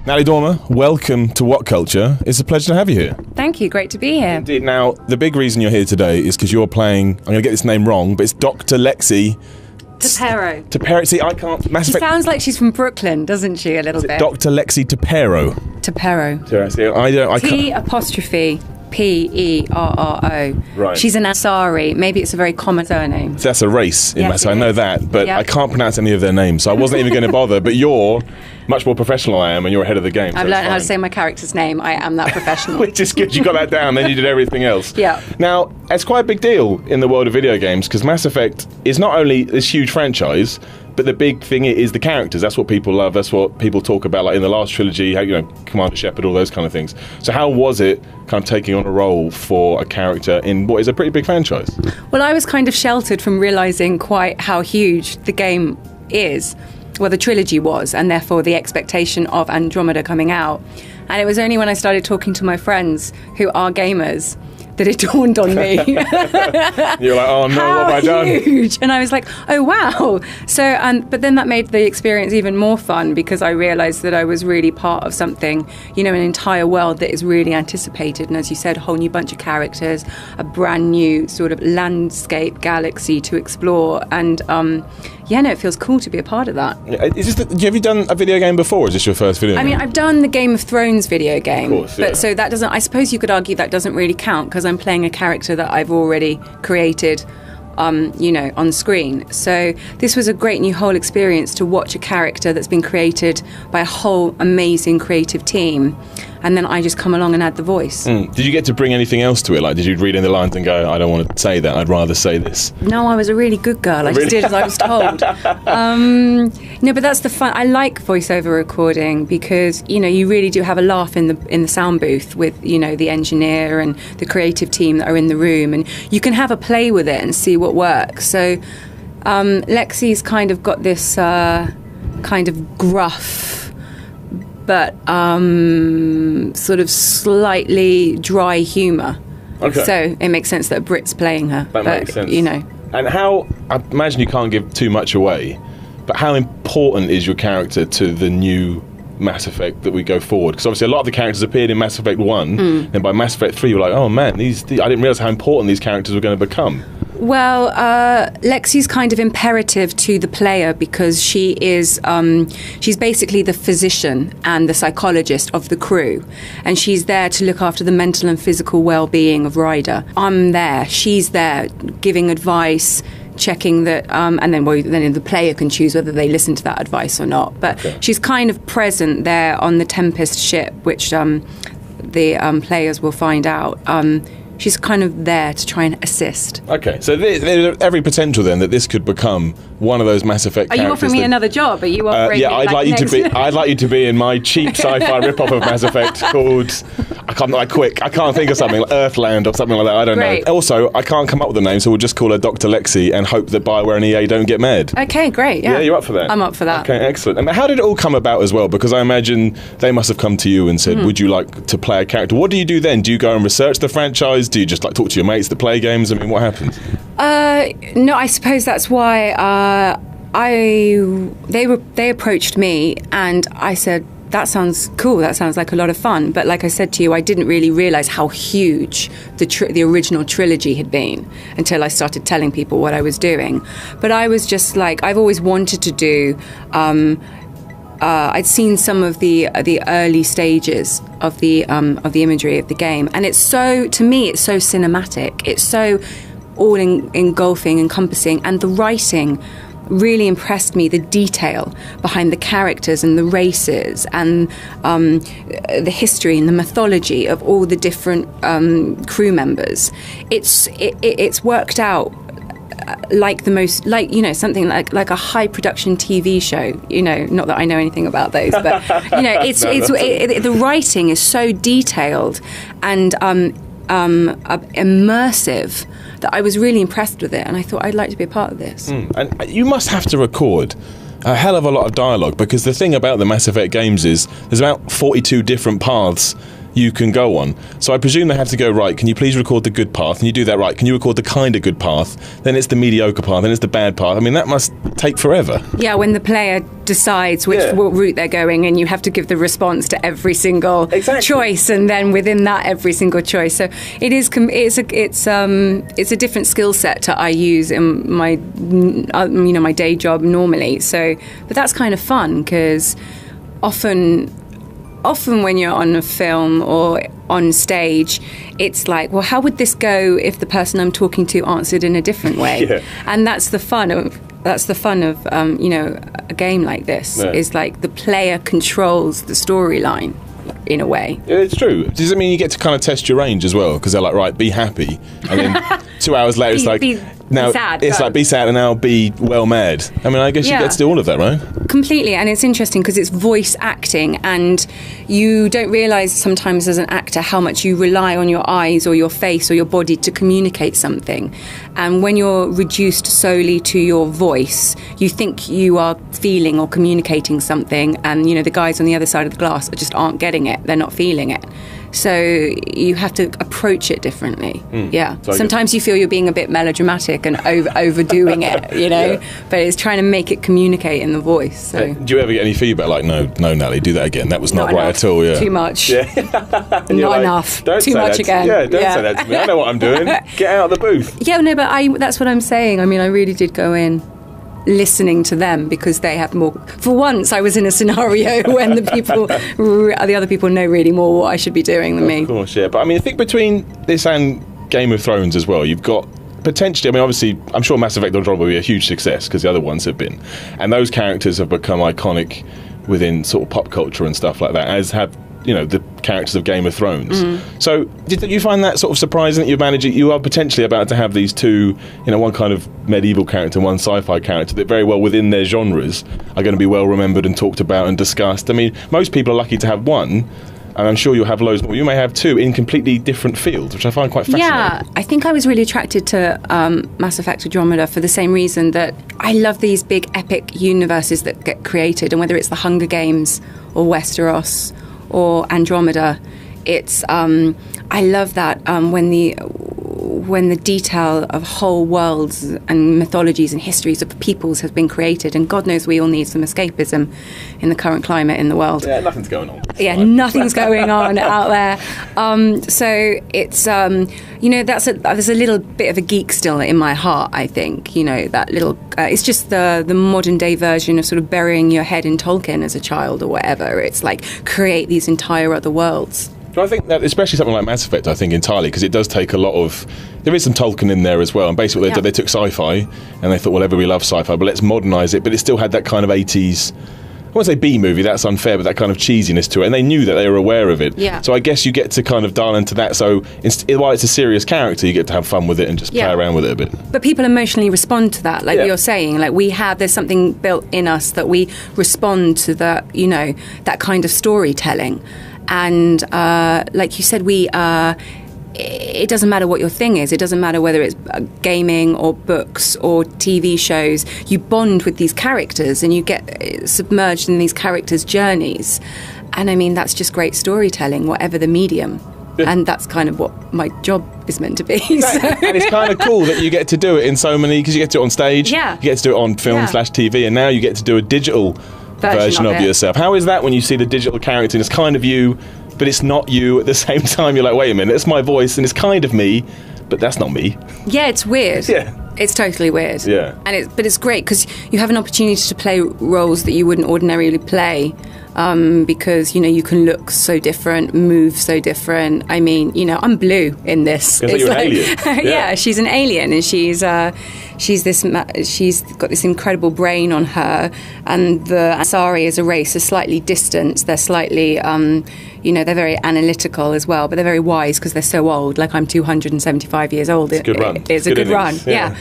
Natalie Dormer, welcome to What Culture. It's a pleasure to have you here. Thank you, great to be here. Indeed. Now, the big reason you're here today is because you're playing, I'm going to get this name wrong, but it's Dr. Lexi. Perro. Perro. See, I can't... She sounds like she's from Brooklyn, doesn't she, a little bit? Dr. Lexi Perro. Perro. T''P''E''R''O. Right. She's an Ansari. Maybe it's a very common surname. So that's a race in Yes, that, so I know that, but Yep. I can't pronounce any of their names, so I wasn't even going to bother. But you're much more professional than I am, and you're ahead of the game. I've learned how to say my character's name. I am that professional. Which is good. You got that down, then you did everything else. Yeah. Now, it's quite a big deal in the world of video games because Mass Effect is not only this huge franchise, but the big thing is the characters. That's what people love. That's what people talk about, like in the last trilogy, how, Commander Shepard, all those kind of things. So how was it kind of taking on a role for a character in what is a pretty big franchise? Well, I was kind of sheltered from realising quite how huge the game is. Well, the trilogy was, and therefore the expectation of Andromeda coming out. And it was only when I started talking to my friends who are gamers that it dawned on me. You're like, oh no, what have I done? Huge. And I was like, oh wow. So, but then that made the experience even more fun because I realised that I was really part of something, an entire world that is really anticipated. And as you said, a whole new bunch of characters, a brand new sort of landscape, galaxy to explore. And it feels cool to be a part of that. Have you done a video game before, or is this your first video game? I mean, I've done the Game of Thrones video game, of course, yeah. But so that doesn't, I suppose you could argue that doesn't really count because I'm playing a character that I've already created, on screen. So this was a great new whole experience to watch a character that's been created by a whole amazing creative team. And then I just come along and add the voice. Did you get to bring anything else to it? Like, did you read in the lines and go, I don't want to say that, I'd rather say this? No, I was a really good girl. I just did as I was told. No, but that's the fun. I like voiceover recording because, you really do have a laugh in the sound booth with, the engineer and the creative team that are in the room. And you can have a play with it and see what works. So Lexi's kind of got this kind of gruff, but sort of slightly dry humour. Okay. So it makes sense that a Brit's playing her. That makes sense. And how, I imagine you can't give too much away, but how important is your character to the new Mass Effect that we go forward? Because obviously a lot of the characters appeared in Mass Effect 1, and by Mass Effect 3 you're like, oh man, I didn't realise how important these characters were going to become. Well, Lexi's kind of imperative to the player because she is, she's basically the physician and the psychologist of the crew. And she's there to look after the mental and physical well-being of Ryder. I'm there, she's there giving advice, checking that, and then the player can choose whether they listen to that advice or not. But she's kind of present there on the Tempest ship, which the players will find out. She's kind of there to try and assist. Okay, so there's every potential then that this could become one of those Mass Effect characters. Are you offering me another job? Are you offering? Yeah, I'd like you to be in my cheap sci-fi rip-off of Mass Effect called I can't think of something like Earthland or something like that. I don't know. Also, I can't come up with a name, so we'll just call her Dr. Lexi and hope that BioWare and EA don't get mad. Okay, great. Yeah, you're up for that. I'm up for that. Okay, excellent. And how did it all come about as well? Because I imagine they must have come to you and said, "Would you like to play a character?" What do you do then? Do you go and research the franchise? Do you just talk to your mates that play games? I mean, what happens? No, I suppose that's why they approached me and I said, that sounds cool, that sounds like a lot of fun. But like I said to you, I didn't really realise how huge the original trilogy had been until I started telling people what I was doing. But I was just like, I've always wanted to do, I'd seen some of the early stages of the imagery of the game. And to me, it's so cinematic. It's so engulfing, encompassing. And the writing really impressed me, the detail behind the characters and the races and the history and the mythology of all the different crew members. It's worked out like the most, something like a high production TV show. Not that I know anything about those, but the writing is so detailed and immersive that I was really impressed with it, and I thought I'd like to be a part of this. And you must have to record a hell of a lot of dialogue, because the thing about the Mass Effect games is there's about 42 different paths you can go on. So I presume they have to go, right, can you please record the good path? And you do that, right, can you record the kind of good path? Then it's the mediocre path, then it's the bad path. I mean, that must take forever. Yeah, when the player decides what route they're going, and you have to give the response to every single choice, and then within that every single choice. So it's a different skill set to I use in my my day job normally. So, but that's kind of fun because often when you're on a film or on stage, it's like, well, how would this go if the person I'm talking to answered in a different way? And that's the fun of a game like this. Is like the player controls the storyline in a way. Yeah, it's true. Does it mean you get to kind of test your range as well? Because they're like, right, be happy, and then 2 hours later it's like, now sad, it's like be sad and now be well mad. I mean, I guess you get to do all of that, right? Completely. And it's interesting because it's voice acting, and you don't realise sometimes as an actor how much you rely on your eyes or your face or your body to communicate something. And when you're reduced solely to your voice, you think you are feeling or communicating something, and the guys on the other side of the glass just aren't getting it, they're not feeling it. So you have to approach it differently. So sometimes you feel you're being a bit melodramatic and overdoing it, but it's trying to make it communicate in the voice. So. Do you ever get any feedback like, no, Natalie, do that again? That was not right enough. at all. Yeah, too much. Not enough. Too much again. Don't say that to me. I know what I'm doing. Get out of the booth. Yeah, no, but that's what I'm saying. I mean, I really did go in listening to them because they have more. For once, I was in a scenario when the other people know really more what I should be doing than me. Of course, yeah. But I mean, I think between this and Game of Thrones as well, you've got potentially. I mean, obviously, I'm sure Mass Effect Andromeda will be a huge success because the other ones have been, and those characters have become iconic within sort of pop culture and stuff like that, as have the characters of Game of Thrones. So did you find that sort of surprising that you are potentially about to have these two, one kind of medieval character and one sci-fi character that very well within their genres are going to be well remembered and talked about and discussed? I mean, most people are lucky to have one, and I'm sure you'll have loads more. You may have two in completely different fields, which I find quite fascinating. Yeah, I think I was really attracted to Mass Effect Andromeda for the same reason that I love these big epic universes that get created, and whether it's the Hunger Games or Westeros or Andromeda, it's I love that when the detail of whole worlds and mythologies and histories of peoples has been created, and God knows we all need some escapism in the current climate in the world. Yeah, nothing's going on. Nothing's going on out there. So it's there's a little bit of a geek still in my heart. I think that little. It's just the modern day version of sort of burying your head in Tolkien as a child or whatever. It's like create these entire other worlds. So I think that, especially something like Mass Effect, I think entirely, because it does take a lot of. There is some Tolkien in there as well, and basically what they did, they took sci-fi and they thought, well, we love sci-fi, but let's modernise it. But it still had that kind of 80s. I won't say B-movie, that's unfair, but that kind of cheesiness to it, and they knew that, they were aware of it. Yeah. So I guess you get to kind of dial into that. So while it's a serious character, you get to have fun with it and just play around with it a bit. But people emotionally respond to that, like you're saying. Like there's something built in us that we respond to that kind of storytelling. And like you said, it doesn't matter what your thing is. It doesn't matter whether it's gaming or books or TV shows. You bond with these characters and you get submerged in these characters' journeys. And I mean, that's just great storytelling, whatever the medium. And that's kind of what my job is meant to be. So. And it's kind of cool that you get to do it in so many, because you get to do it on stage, you get to do it on film/TV, and now you get to do a digital version of yourself. How is that when you see the digital character and it's kind of you, but it's not you at the same time? You're like, wait a minute, it's my voice and it's kind of me, but that's not me. Yeah, it's weird. Yeah. It's totally weird. Yeah. But it's great because you have an opportunity to play roles that you wouldn't ordinarily play. Because you can look so different, move so different. I mean, I'm Blue in this. It's like an alien. Yeah, she's an alien, and she's got this incredible brain on her. And the Asari as a race are slightly distant. They're slightly, they're very analytical as well, but they're very wise because they're so old. Like I'm 275 years old. It's a good run. It's a good run. Yeah.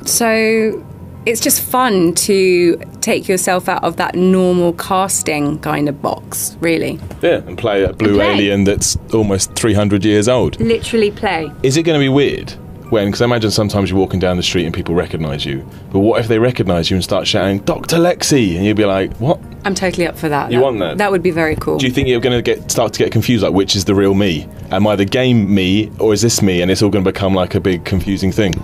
So. It's just fun to take yourself out of that normal casting kind of box, really. Yeah, and play a blue alien that's almost 300 years old. Literally play. Is it going to be weird because I imagine sometimes you're walking down the street and people recognise you, but what if they recognise you and start shouting, Dr. Lexi, and you'd be like, what? I'm totally up for that. You want that? That would be very cool. Do you think you're going to start to get confused, like which is the real me? Am I the game me, or is this me? And it's all going to become like a big confusing thing.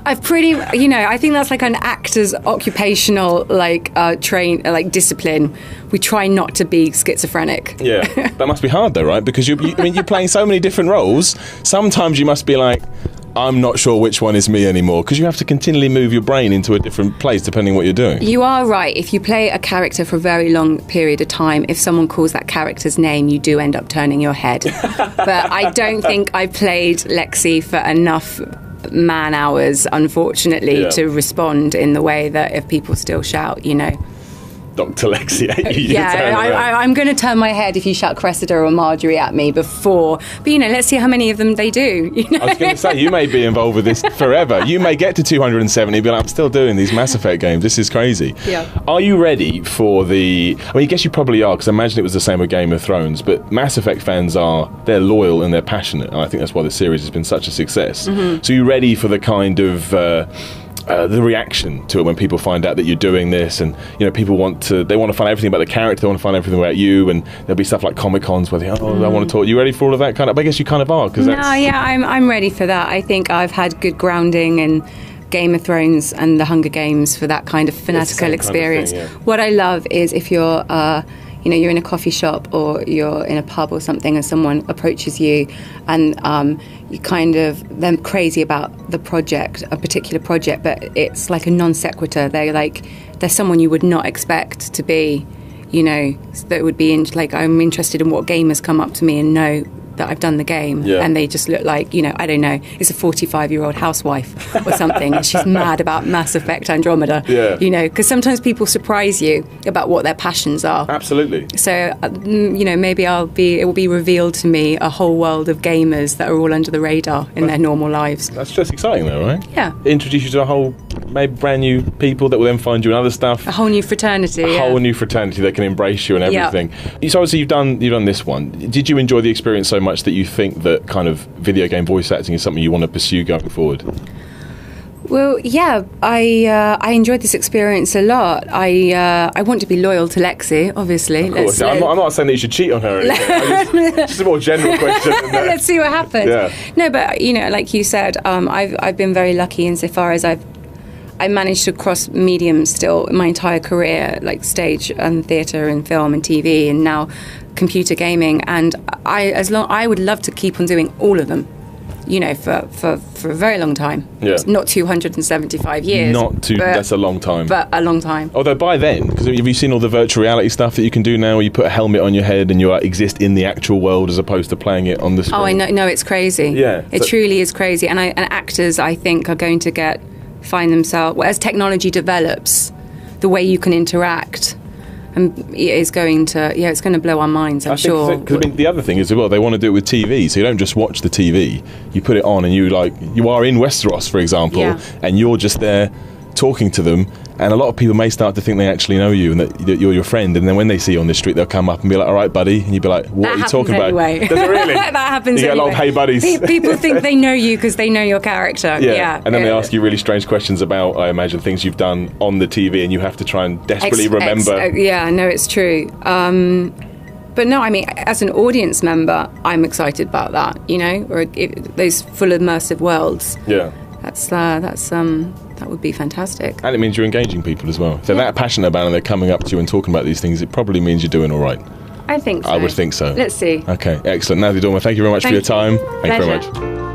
I've pretty, I think that's like an actor's occupational discipline. We try not to be schizophrenic. Yeah, that must be hard though, right? Because you're playing so many different roles. Sometimes you must be like, I'm not sure which one is me anymore, because you have to continually move your brain into a different place depending on what you're doing. You are right. If you play a character for a very long period of time, if someone calls that character's name, you do end up turning your head. But I don't think I played Lexi for enough man hours, unfortunately, to respond in the way that if people still shout, Dr. Lexi at you. I'm going to turn my head if you shout Cressida or Marjorie at me before. But, let's see how many of them they do. I was going to say, you may be involved with this forever. You may get to 270, but I'm still doing these Mass Effect games. This is crazy. Yeah. Are you ready for I guess you probably are, because I imagine it was the same with Game of Thrones, but Mass Effect fans they're loyal and they're passionate, and I think that's why the series has been such a success. Mm-hmm. So are you ready for the kind of... the reaction to it when people find out that you're doing this, and people want to find everything about the character, they want to find everything about you, and there'll be stuff like Comic-Cons where I want to talk. You ready for all of that kind of? I guess you kind of are, because I'm ready for that. I think I've had good grounding in Game of Thrones and the Hunger Games for that kind of fanatical experience. Kind of thing, yeah. What I love is if you're you're in a coffee shop or you're in a pub or something, and someone approaches you and you they're crazy about a particular project, but it's like a non sequitur. They're someone you would not expect to be, that would be I'm interested in what game has come up to me and know that I've done the game, and they just look like, I don't know, it's a 45-year-old housewife or something, and she's mad about Mass Effect Andromeda, because sometimes people surprise you about what their passions are. Absolutely. So, maybe it will be revealed to me a whole world of gamers that are all under the radar in their normal lives. That's just exciting though, right? Yeah. Introduce you to a whole, maybe brand new people that will then find you in other stuff. A whole new fraternity. A whole new fraternity that can embrace you and everything. Yeah. So obviously you've done this one. Did you enjoy the experience so much that you think that kind of video game voice acting is something you want to pursue going forward? Well, yeah, I enjoyed this experience a lot. I want to be loyal to Lexi, obviously. Of course. I'm not saying that you should cheat on her or anything. Just a more general question. Let's see what happens. Yeah. No, but like you said, I've been very lucky insofar as I managed to cross mediums still my entire career, like stage and theatre and film and TV, and now computer gaming. And I would love to keep on doing all of them. For a very long time. Yeah. Not 275 years. That's a long time. But a long time. Although by then, because have you seen all the virtual reality stuff that you can do now, where you put a helmet on your head and you exist in the actual world as opposed to playing it on the screen? Oh, I know. No, it's crazy. Yeah. It truly is crazy. And actors, I think, are going to find themselves, as technology develops, the way you can interact is going to, it's going to blow our minds, I'm sure. Because the other thing is, well, they want to do it with TV, so you don't just watch the TV, you put it on and you are in Westeros, for example, and you're just there talking to them, and a lot of people may start to think they actually know you and that you're your friend, and then when they see you on the street, they'll come up and be like, all right, buddy, and you'll be like, what are you talking about? Does it really? That happens you get a lot of hey buddies. People think they know you because they know your character. Yeah. And then they ask you really strange questions about, I imagine, things you've ddone on the TV, and you have to try and desperately remember. No, it's true. But no, I mean, as an audience member, I'm excited about that, or those full immersive worlds. Yeah. That would be fantastic. And it means you're engaging people as well. If they're that passionate about it and they're coming up to you and talking about these things, it probably means you're doing all right. I think so. I would think so. Let's see. Okay, excellent. Natalie Dormer, thank you very much for your time. Thank you very much.